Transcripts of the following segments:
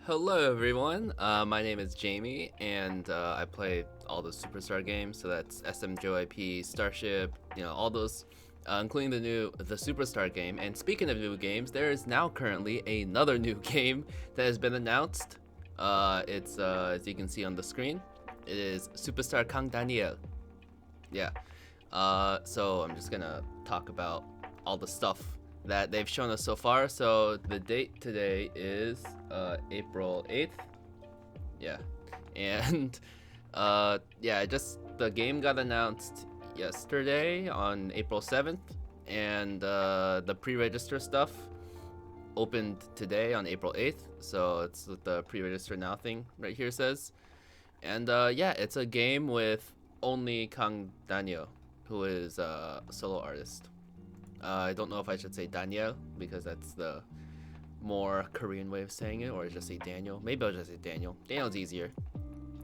Hello everyone, my name is Jamie, and I play all the SuperStar games, so that's SMJYP, Starship, all those, including the SuperStar game. And speaking of new games, there is now currently another new game that has been announced. It's as you can see on the screen, it is SuperStar Kang Daniel. Yeah. So I'm just gonna talk about all the stuff that they've shown us so far. So the date today is April 8th. Yeah. And just the game got announced yesterday on April 7th, and the pre-register stuff opened today on April 8th. So it's what the pre-register now thing right here says. And it's a game with only Kang Daniel, who is a solo artist. I don't know if I should say Daniel because that's the more Korean way of saying it, or just say Daniel. Maybe I'll just say Daniel. Daniel's easier.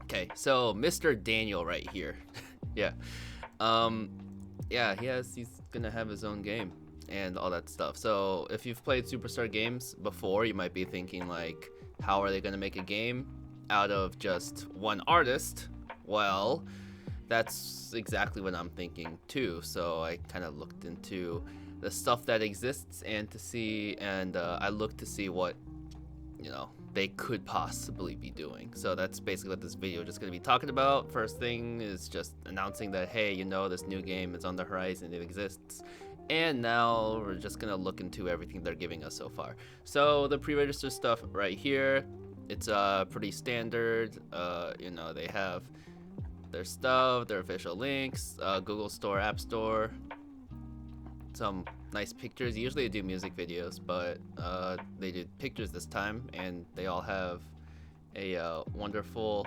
Okay, so Mr. Daniel right here. Yeah. He's gonna have his own game and all that stuff. So if you've played SuperStar games before, you might be thinking like, how are they gonna make a game out of just one artist? Well, that's exactly what I'm thinking too. So I kind of looked into the stuff that exists and I looked to see what they could possibly be doing. So that's basically what this video is just going to be talking about. First thing is just announcing that, hey, this new game is on the horizon, it exists. And now we're just going to look into everything they're giving us so far. So the pre-register stuff right here, it's pretty standard. They have their stuff, their official links, Google Store, App Store, some nice pictures. Usually they do music videos, but they did pictures this time, and they all have a wonderful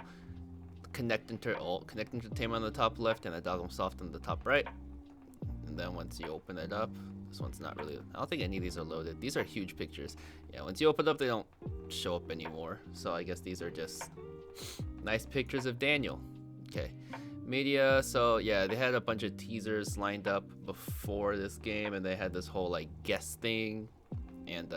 Connect Entertainment on the top left and a Dogum Soft on the top right. And then once you open it up, this one's not really, I don't think any of these are loaded. These are huge pictures. Yeah, once you open up, they don't show up anymore. So I guess these are just nice pictures of Daniel. Okay, media. So yeah, they had a bunch of teasers lined up before this game, and they had this whole like guest thing, and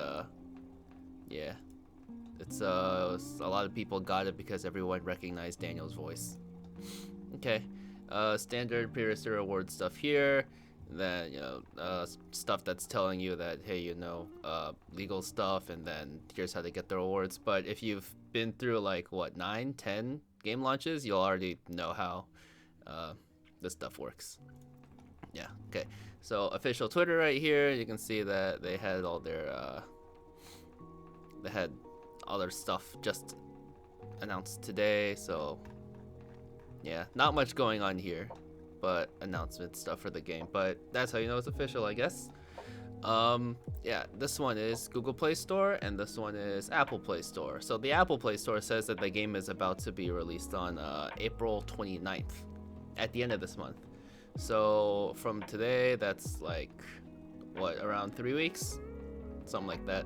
it's a lot of people got it because everyone recognized Daniel's voice. Okay, standard pre-register award stuff here. Then stuff that's telling you that, hey, legal stuff, and then here's how they get their awards. But if you've been through like 9-10 game launches, you'll already know how this stuff works. Yeah. Okay, so official Twitter right here, you can see that they had all their stuff just announced today. So yeah, not much going on here, but announcement stuff for the game. But that's how you know it's official, I guess. This one is Google Play Store, and this one is Apple Play Store. So the Apple Play Store says that the game is about to be released on April 29th, at the end of this month. So from today, that's like, around 3 weeks? Something like that.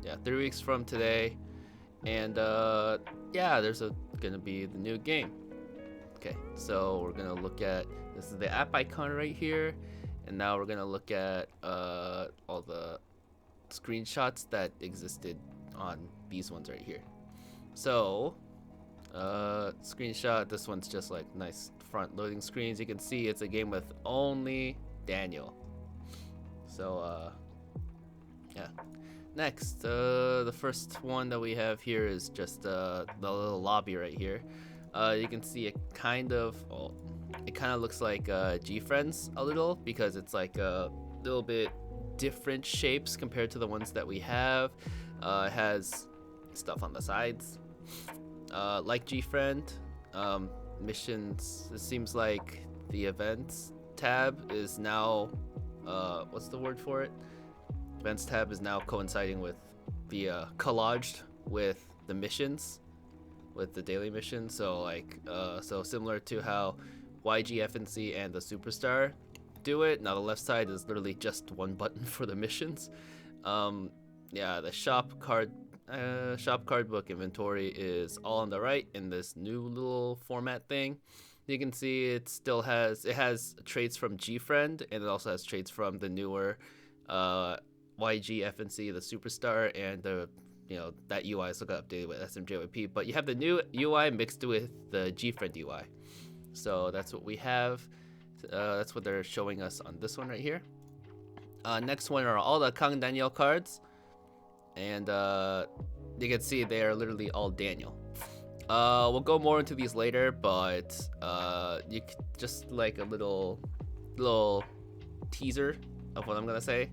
Yeah, 3 weeks from today. And there's gonna be the new game. Okay, so we're gonna look at, this is the app icon right here. And now we're gonna look at all the screenshots that existed on these ones right here. So, screenshot, this one's just like nice front loading screens. You can see it's a game with only Daniel. So, Next, the first one that we have here is just the little lobby right here. You can see it kind of looks like GFriends a little, because it's like a little bit different shapes compared to the ones that we have. It has stuff on the sides, like GFriend. Missions, it seems like the events tab is now, what's the word for it? Events tab is now coinciding with the collaged with the missions, with the daily missions. So like, so similar to how YGFNC and the SuperStar do it. Now the left side is literally just one button for the missions. The shop card book inventory is all on the right in this new little format thing. You can see it has traits from GFriend, and it also has traits from the newer YG FNC, the SuperStar, and the that UI is still got updated with SMJYP, but you have the new UI mixed with the GFriend UI. So that's what we have. That's what they're showing us on this one right here. Next one are all the Kang Daniel cards, and you can see they are literally all Daniel. We'll go more into these later, but you just like a little teaser of what I'm gonna say.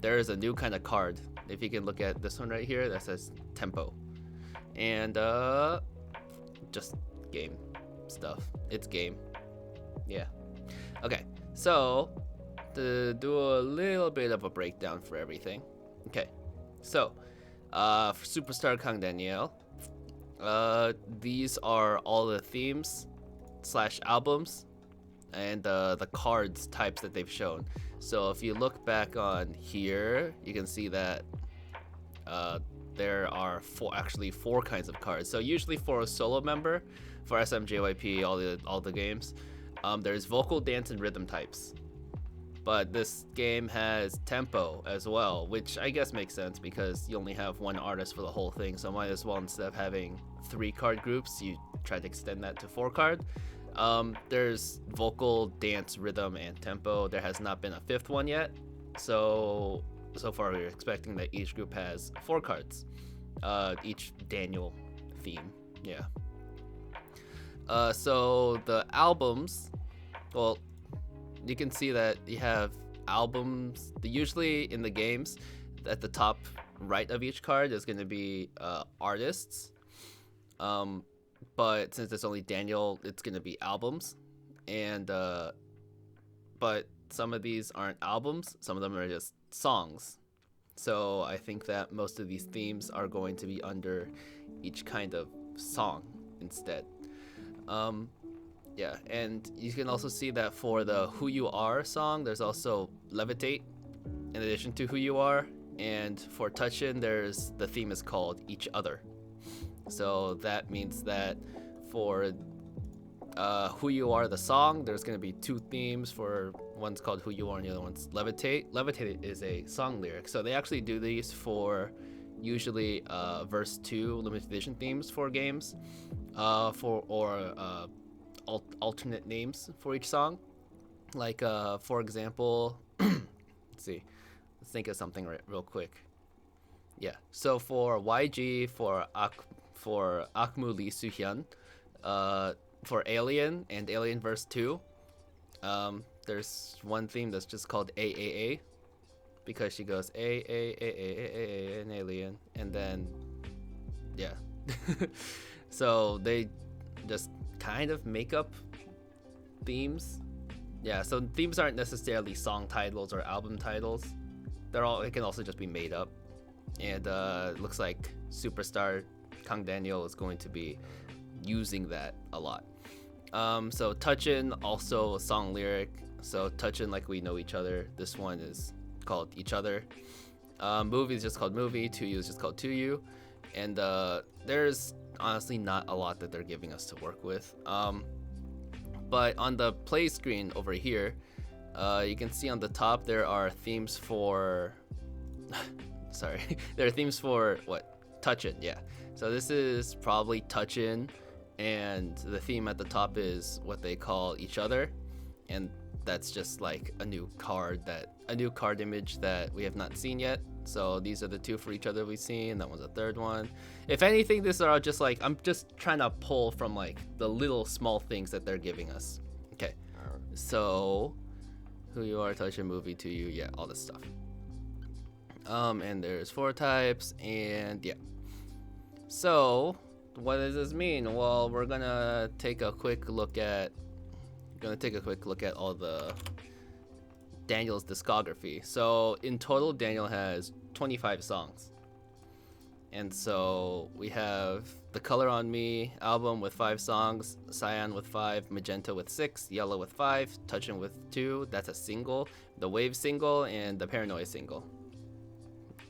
There is a new kind of card. If you can look at this one right here, that says tempo, and just game stuff. It's game. Yeah. Okay. So to do a little bit of a breakdown for everything. Okay. So for SuperStar Kang Daniel, these are all the themes / albums and the cards types that they've shown. So if you look back on here, you can see that there are four kinds of cards. So usually for a solo member, for SMJYP, all the games, there's vocal, dance, and rhythm types. But this game has tempo as well, which I guess makes sense because you only have one artist for the whole thing. So might as well, instead of having 3 card groups, you try to extend that to 4 card. There's vocal, dance, rhythm, and tempo. There has not been a 5th one yet. So far we're expecting that each group has 4 cards. Each Daniel theme. Yeah. So the albums, well, you can see that you have albums. Usually in the games, at the top right of each card is going to be artists. But since it's only Daniel, it's going to be albums. And but some of these aren't albums. Some of them are just songs. So I think that most of these themes are going to be under each kind of song instead. Yeah, and you can also see that for the Who You Are song, there's also Levitate in addition to Who You Are. And for Touchin', the theme is called Each Other. So that means that for Who You Are, the song, there's going to be 2 themes. For one's called Who You Are and the other one's Levitate. Levitate is a song lyric. So they actually do these for usually verse 2 limited edition themes for games, alternate names for each song. Like for example, let's think of something real quick. Yeah. So for YG, for Akmu Lee Suhyun, for Alien and Alien Verse 2, there's one theme that's just called AAA, because she goes A an alien, and then yeah. So they just kind of make up themes. Yeah, so themes aren't necessarily song titles or album titles. It can also just be made up. And it looks like SuperStar Kang Daniel is going to be using that a lot. So Touchin', also a song lyric. So Touchin' Like We Know Each Other. This one is called Each Other. Movie is just called Movie. To You is just called To You. And there's honestly not a lot that they're giving us to work with. But on the play screen over here, you can see on the top there are themes for sorry, there are themes for what? Touchin', yeah. So this is probably Touchin', and the theme at the top is what they call Each Other, and that's just like a new card image that we have not seen yet. So these are the 2 for Each Other we've seen. That one's a 3rd one. If anything, these are just like, I'm just trying to pull from like the little small things that they're giving us. Okay. So Who You Are, Touch a Movie, To You, yeah, all this stuff. And there's 4 types, and yeah. So what does this mean? Well, we're gonna take a quick look at all the Daniel's discography. So in total, Daniel has 25 songs. And so we have the Color on Me album with 5 songs, Cyan with 5, Magenta with 6, Yellow with 5, Touchin' with 2, that's a single, the Wave single, and the Paranoia single.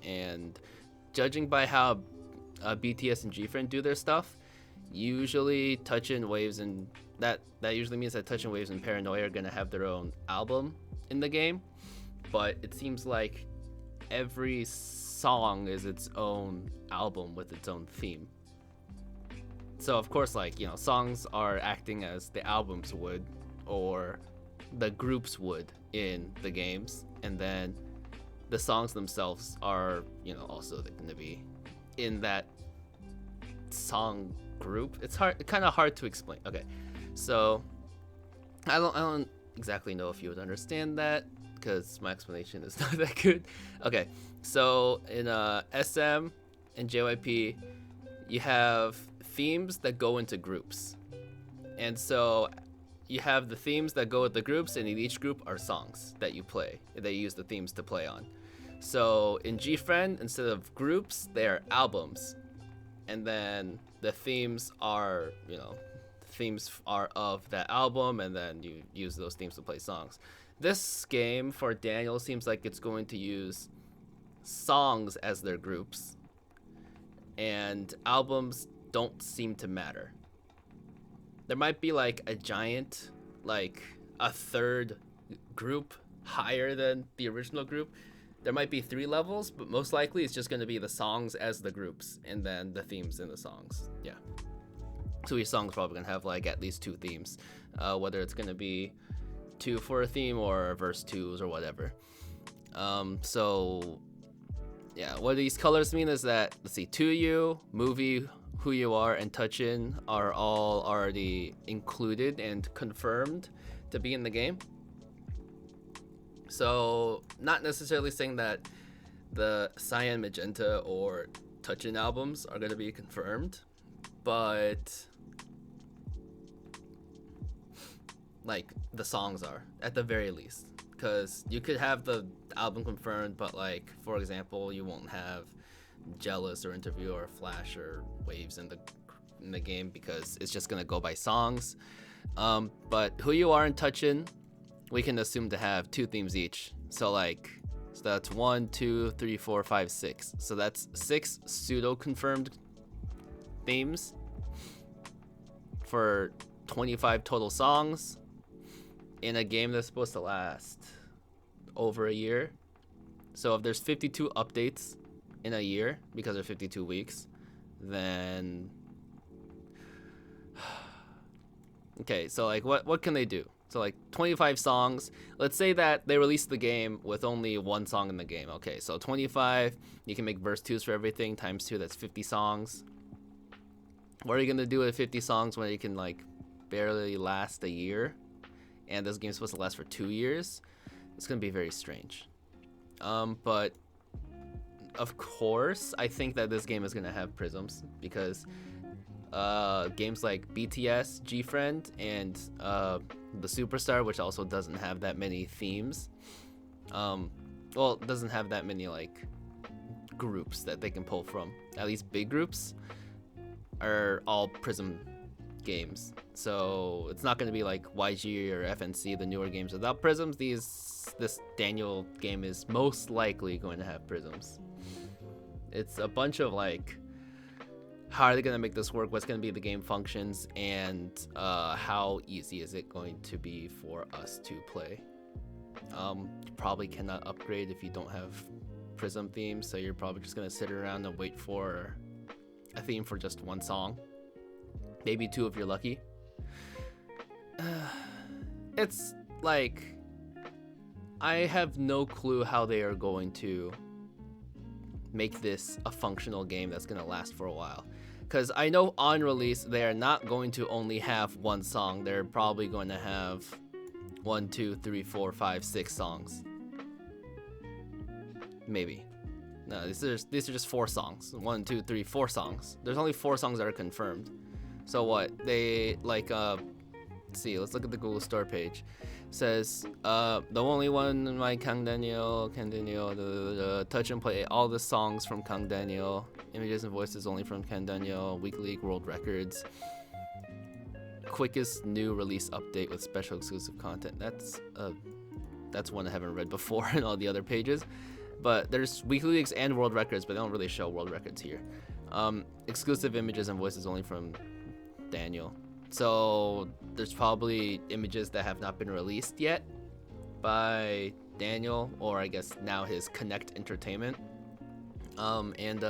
And judging by how BTS and GFriend do their stuff, usually Touchin', Waves, and that usually means that Touchin', Waves, and Paranoia are gonna have their own album in the game. But it seems like every song is its own album with its own theme. So of course, like, you know, songs are acting as the albums would, or the groups would in the games, and then the songs themselves are, you know, also going to be in that song group. It's kind of hard to explain. Okay, so I don't exactly know if you would understand that because my explanation is not that good. Okay, so in SM and JYP, you have themes that go into groups, and so you have the themes that go with the groups, and in each group are songs that you play. They use the themes to play on. So in GFriend, instead of groups, they're albums, and then the themes are, you know, themes are of that album, and then you use those themes to play songs. This game for Daniel seems like it's going to use songs as their groups, and albums don't seem to matter. There might be like a giant, like a third group higher than the original group. There might be 3 levels, but most likely it's just going to be the songs as the groups, and then the themes in the songs. Yeah. So each song's probably going to have like at least 2 themes, whether it's going to be 2 for a theme or verse 2s or whatever. So yeah, what these colors mean is that, let's see, To You, Movie, Who You Are, and Touchin' are all already included and confirmed to be in the game. So not necessarily saying that the Cyan, Magenta, or Touchin' albums are going to be confirmed, but like the songs are at the very least, because you could have the album confirmed, but like, for example, you won't have Jealous or Interview or Flash or Waves in the game because it's just gonna go by songs. But Who You Are and Touchin', we can assume to have 2 themes each. So that's 1, 2, 3, 4, 5, 6. So that's 6 pseudo confirmed themes for 25 total songs in a game that's supposed to last over a year. So if there's 52 updates in a year because of 52 weeks, then okay, so like what can they do? So like 25 songs. Let's say that they release the game with only 1 song in the game. Okay, so 25, you can make verse 2s for everything, times 2, that's 50 songs. What are you gonna do with 50 songs when you can like barely last a year? And this game's supposed to last for 2 years? It's gonna be very strange. But of course, I think that this game is gonna have prisms because games like BTS, GFriend, and the SuperStar, which also doesn't have that many themes, well, it doesn't have that many like groups that they can pull from. At least big groups are all prism games, so it's not going to be like YG or FNC, the newer games without prisms. This Daniel game is most likely going to have prisms. It's a bunch of like, how are they going to make this work, what's going to be the game functions, and how easy is it going to be for us to play. You probably cannot upgrade if you don't have prism themes, so you're probably just going to sit around and wait for a theme for just 1 song, maybe 2 if you're lucky. It's like, I have no clue how they are going to make this a functional game that's going to last for a while. Because I know on release, they are not going to only have 1 song. They're probably going to have 1, 2, 3, 4, 5, 6 songs. Maybe. No, these are just 4 songs. 1, 2, 3, 4 songs. There's only 4 songs that are confirmed. So what? They like let's see. Let's look at the Google Store page. It says the only one like Kang Daniel, touch and play all the songs from Kang Daniel. Images and voices only from Kang Daniel. Weekly world records. Quickest new release update with special exclusive content. That's one I haven't read before in all the other pages. But there's weekly leagues and world records, but they don't really show world records here. Exclusive images and voices only from Daniel. So there's probably images that have not been released yet by Daniel, or I guess now his Connect Entertainment. And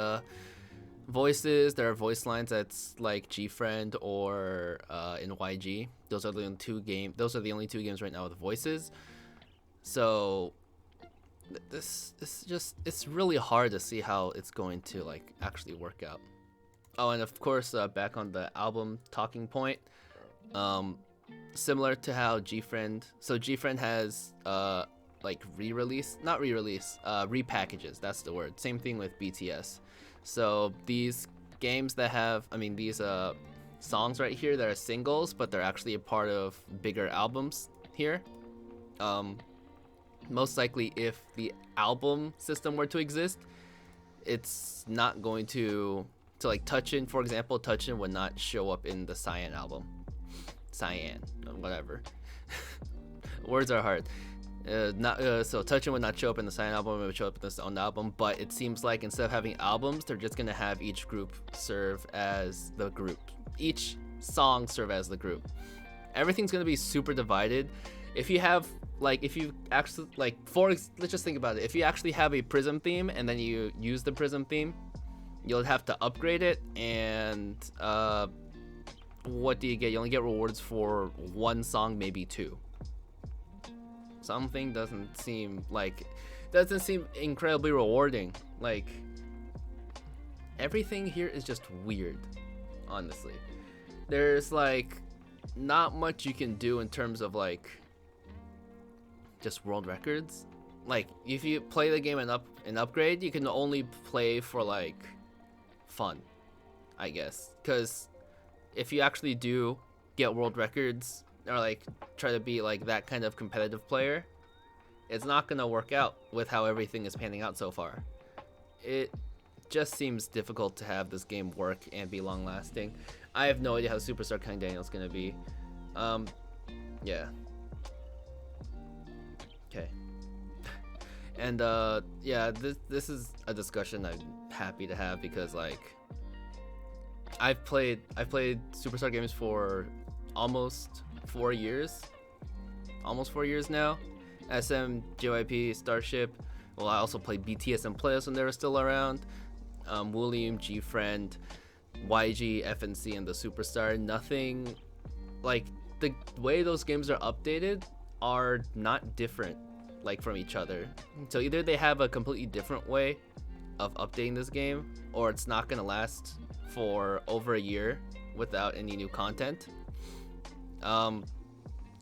voices, there are voice lines that's like GFriend or in YG. Those are the only two games right now with voices. So this is just, it's really hard to see how it's going to like actually work out. Oh, and of course, back on the album talking point, similar to how GFriend, so GFriend has like repackages, that's the word. Same thing with BTS. So these games that have, these songs right here that are singles, but they're actually a part of bigger albums here. Most likely, if the album system were to exist, it's not going to like Touchin, for example. Touchin would not show up in the Cyan album. Cyan, whatever. Words are hard. So Touchin would not show up in the Cyan album, it would show up in this own album, but it seems like instead of having albums, they're just gonna have each group serve as the group. Each song serve as the group. Everything's gonna be super divided. If you have, like, if you actually, like, let's just think about it. If you actually have a Prism theme and then you use the Prism theme, you'll have to upgrade it, and what do you get? You only get rewards for one song, maybe two. Something doesn't seem incredibly rewarding. Like, everything here is just weird, honestly. There's like not much you can do in terms of like just world records. Like, if you play the game and upgrade, you can only play for like fun, I guess, because if you actually do get world records or like try to be like that kind of competitive player, it's not gonna work out with how everything is panning out so far. It just seems difficult to have this game work and be long lasting. I have no idea how SuperStar Kang Daniel is gonna be. Yeah. Okay. And yeah, this is a discussion I'm happy to have, because like I've played SuperStar games for almost 4 years now. SM, JYP, Starship. Well, I also played BTS and Players when they were still around. William, GFriend, YG, FNC, and the SuperStar. Nothing like the way those games are updated are not different like from each other. So either they have a completely different way of updating this game, or it's not gonna last for over a year without any new content.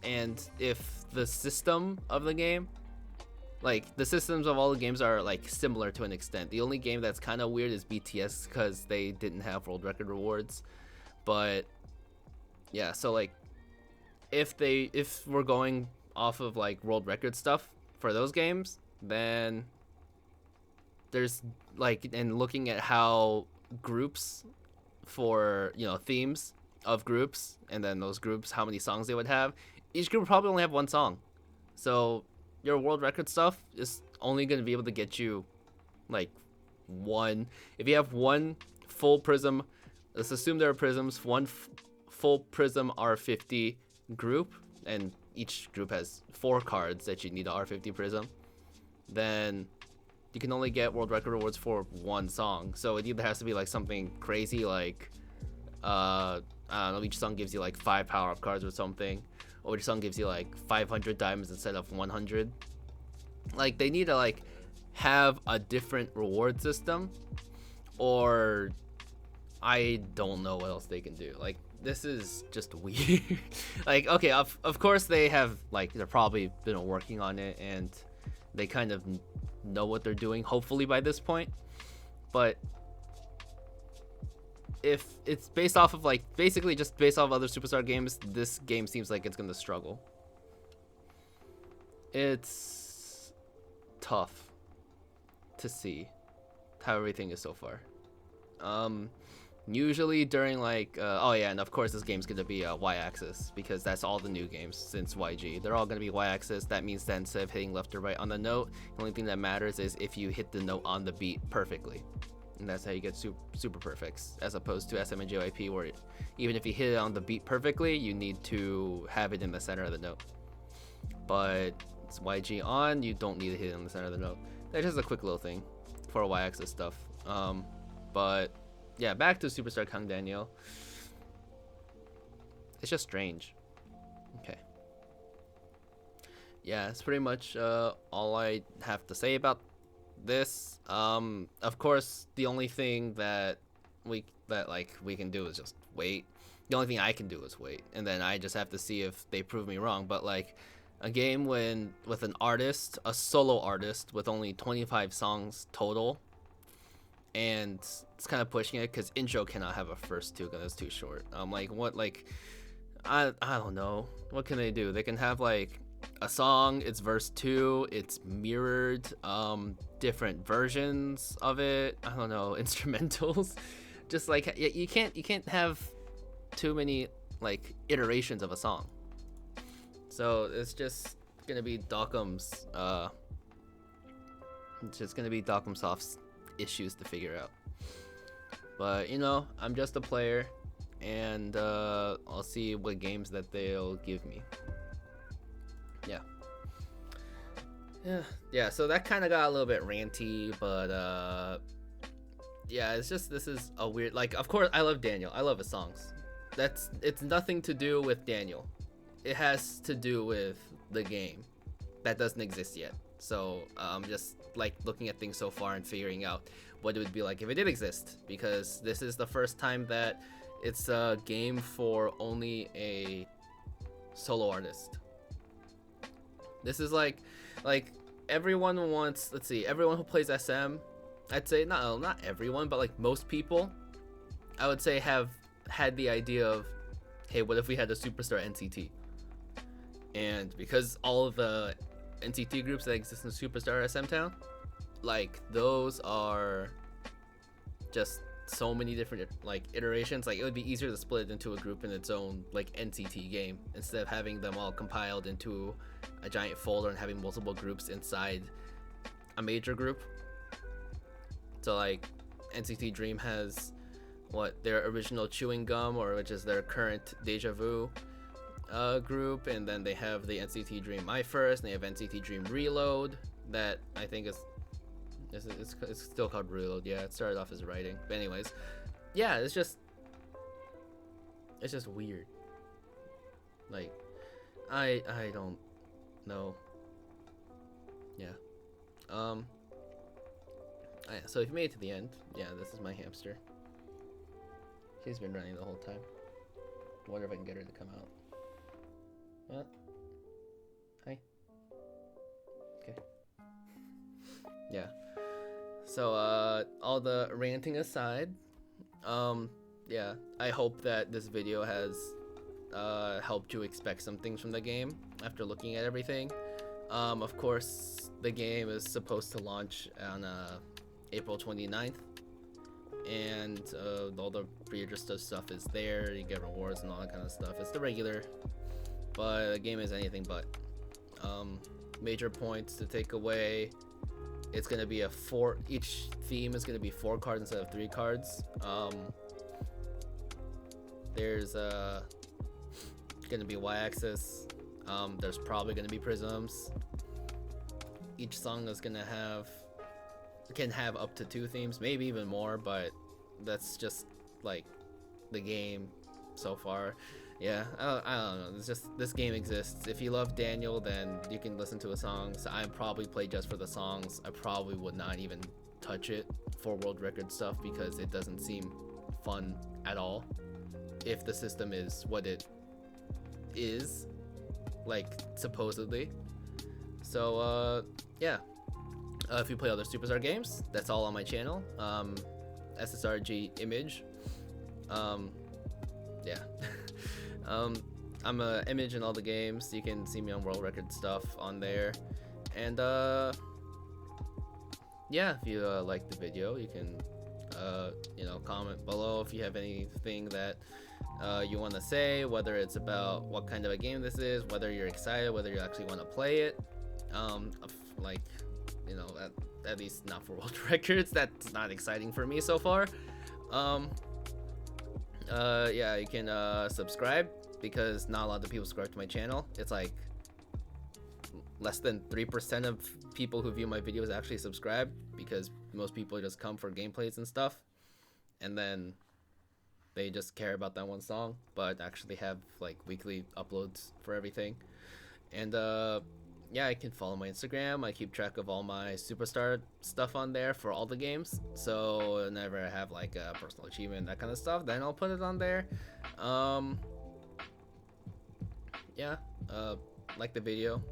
And if the system of the game, like the systems of all the games are like similar to an extent. The only game that's kind of weird is BTS, because they didn't have world record rewards. But yeah, so like if we're going off of like world record stuff for those games, then there's like, and looking at how groups for, you know, themes of groups, and then those groups, how many songs they would have, each group would probably only have one song. So your world record stuff is only going to be able to get you like one. If you have one full Prism, let's assume there are Prisms, one full Prism R50 group, and each group has 4 cards that you need a R50 Prism, then you can only get world record rewards for one song. So it either has to be like something crazy, like I don't know, each song gives you like 5 power-up cards or something, or each song gives you like 500 diamonds instead of 100. Like, they need to like have a different reward system, or I don't know what else they can do. Like, this is just weird. Like, okay, of course they have, like, they're probably been working on it and they kind of know what they're doing, hopefully, by this point. But if it's based off of like basically just based off of other SuperStar games, this game seems like it's gonna struggle. It's tough to see how everything is so far. Usually during like oh yeah, and of course this game's gonna be Y-axis, because that's all the new games since YG. They're all gonna be Y-axis. That means that instead of hitting left or right on the note, the only thing that matters is if you hit the note on the beat perfectly. And that's how you get super perfects, as opposed to SM and JYP, where even if you hit it on the beat perfectly, you need to have it in the center of the note. But it's YG on, you don't need to hit it in the center of the note. That's just a quick little thing for Y-axis stuff. But yeah, back to Superstar Kang Daniel. It's just strange. Okay. Yeah, it's pretty much all I have to say about this. Of course, the only thing that we can do is just wait. The only thing I can do is wait, and then I just have to see if they prove me wrong. But like a game with an artist, a solo artist with only 25 songs total, and it's kind of pushing it because intro cannot have a first two because it's too short. Like what, like I don't know, what can they do? They can have like a song, it's verse 2, it's mirrored, different versions of it, I don't know, instrumentals. Just like you can't have too many like iterations of a song. So it's just gonna be Docum's Soft's issues to figure out. But you know, I'm just a player, and I'll see what games that they'll give me. Yeah, so that kind of got a little bit ranty, but yeah, it's just, this is a weird, like, of course I love Daniel, I love his songs. It's nothing to do with Daniel, it has to do with the game that doesn't exist yet. So I'm just like looking at things so far and figuring out what it would be like if it did exist, because this is the first time that it's a game for only a solo artist. This is like everyone wants, let's see, everyone who plays SM, I'd say not everyone, but like most people, I would say, have had the idea of, hey, what if we had a Superstar NCT? And because all of the NCT groups that exist in Superstar SM Town, like those are just so many different like iterations. Like it would be easier to split it into a group in its own like NCT game instead of having them all compiled into a giant folder and having multiple groups inside a major group. So like NCT Dream has what, their original Chewing Gum, or which is their current Deja Vu group, and then they have the NCT Dream My First, and they have NCT Dream Reload that I think is it's still called Reload. Yeah, it started off as writing, but anyways, yeah, it's just weird. Like I don't know. Yeah. So if you made it to the end, yeah, this is my hamster. She's been running the whole time. I wonder if I can get her to come out. What? Hi. Okay. Yeah. So all the ranting aside, yeah, I hope that this video has helped you expect some things from the game after looking at everything. Of course, the game is supposed to launch on April 29th, and all the pre-registered stuff is there. You get rewards and all that kind of stuff. It's the regular, but the game is anything but. Major points to take away: it's gonna be each theme is gonna be 4 cards instead of 3 cards. There's gonna be y-axis. There's probably gonna be prisms. Each song is gonna can have up to 2 themes, maybe even more, but that's just like the game so far. Yeah, I don't know. It's just, this game exists. If you love Daniel, then you can listen to his songs. I'd probably play just for the songs. I probably would not even touch it for world record stuff because it doesn't seem fun at all if the system is what it is, like supposedly. So yeah, if you play other Superstar games, that's all on my channel. SSRG Image. Yeah. I'm a Image in all the games. You can see me on world record stuff on there. And yeah, if you like the video, you can comment below if you have anything that you want to say, whether it's about what kind of a game this is, whether you're excited, whether you actually want to play it. Like, at least not for world records. That's not exciting for me so far. Yeah, you can subscribe, because not a lot of people subscribe to my channel. It's like less than 3% of people who view my videos actually subscribe, because most people just come for gameplays and stuff, and then they just care about that one song, but actually have like weekly uploads for everything. And yeah, I can follow my Instagram. I keep track of all my SuperStar stuff on there for all the games. So whenever I have like a personal achievement, that kind of stuff, then I'll put it on there. Yeah, like the video,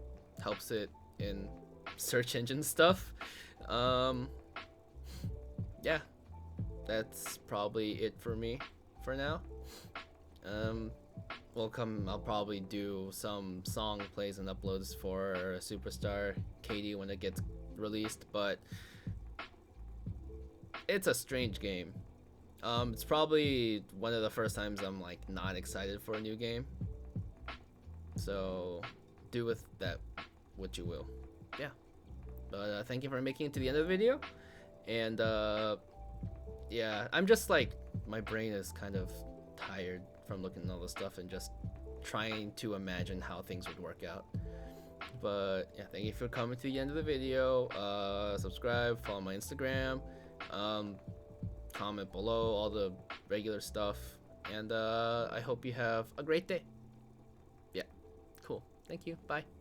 helps it in search engine stuff. Yeah, that's probably it for me for now. I'll probably do some song plays and uploads for SuperStar KD when it gets released, but it's a strange game. It's probably one of the first times I'm like not excited for a new game. So do with that what you will. Yeah. But thank you for making it to the end of the video. And yeah, I'm just like, my brain is kind of tired from looking at all this stuff and just trying to imagine how things would work out. But yeah, thank you for coming to the end of the video. Subscribe, follow my Instagram, comment below, all the regular stuff, and I hope you have a great day. Yeah, cool. Thank you. Bye.